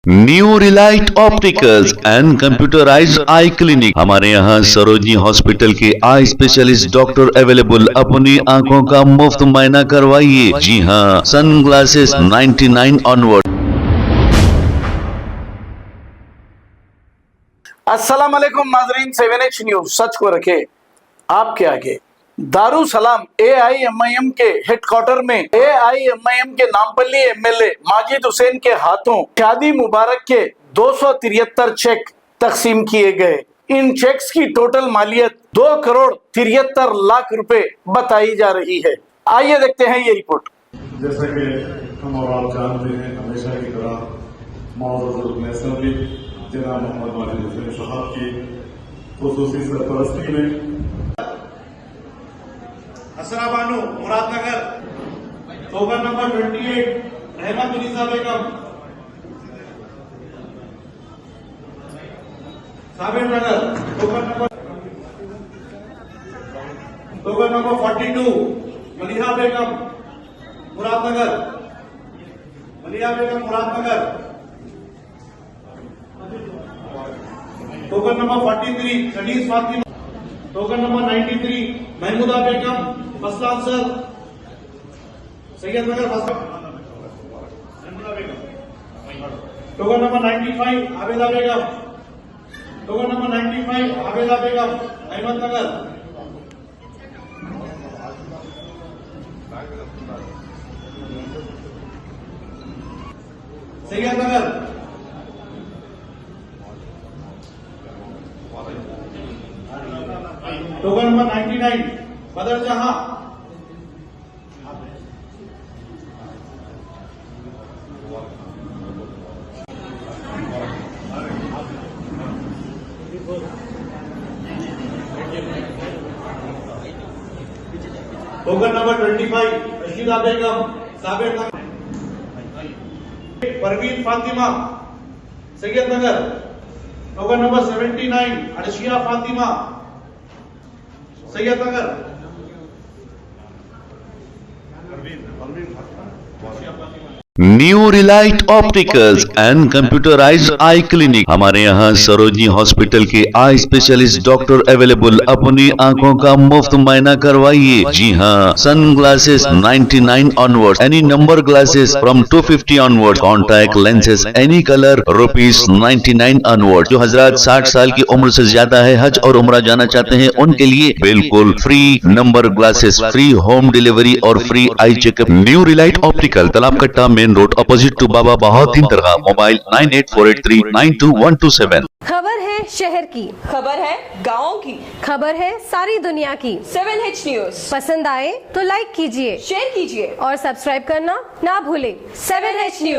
New Relight opticals and computerised I clinic. हमारे यहाँ Sarojini hospital के आई स्पेशलिस्ट डॉक्टर अवेलेबल। अपनी आंखों का मुफ्त मुआयना करवाइए। जी हाँ, सन ग्लासेस 99 ऑनवर्ड। अस्सलाम वालेकुम नाजरीन, 7H न्यूज सच को रखे आपके आगे। दारू सलाम AIMIM के हेडक्वार्टर में AIMIM के नामपल्ली MLA माजिद हुसैन के हाथों शादी मुबारक के 273 चेक तकसीम किए गए। इन चेक्स की टोटल मालियत 2,73,00,000 रुपए बताई जा रही है। आइए देखते हैं ये रिपोर्ट। जैसा कि हम और आप जानते हैं, हमेशा की तरह मौजूद जनाब मोहम्मद माजिद हुसैन साहब की खुसूसी सरपरस्ती में Asra Banu Muradnagar, token number 28 Rahmat Unnisa Begum, Sabir Nagar, token number 42 Maliha Begum Muradnagar, token number 43 Shanees Fatima, token number 93 Mahmooda Begum मसलान सर, Syed Nagar token number 95 Abeda Begum, token number 95 Abeda Begum Ahmed Nagar, Syed Nagar, token number 99 Badar Jahan, token number 25 Rasheeda Begum Sabir Nagar, Parveen Fatima Syed Nagar, token number 79 Arshiya Fatima Syed Nagar, new Relight opticals and computerised I clinic. हमारे यहाँ सरोजनी हॉस्पिटल के आई स्पेशलिस्ट डॉक्टर अवेलेबल। अपनी आंखों का मुफ्त मुआयना करवाइए। जी हाँ, sunglasses 99 onward, any number glasses from 250 onward, contact lenses any colour ₹99 onward. जो हजरात 60 साल की उम्र से ज्यादा है, हज और उम्रा जाना चाहते हैं, उनके लिए बिल्कुल free number glasses, free home delivery और free eye checkup. New Relight optical, Talab Katta, main road, opposite to Baba Bahauddin दरगाह। मोबाइल 9848392127। खबर है शहर की, खबर है गाँव की, खबर है सारी दुनिया की। 7H न्यूज पसंद आए तो लाइक कीजिए, शेयर कीजिए और सब्सक्राइब करना ना भूले। 7H news.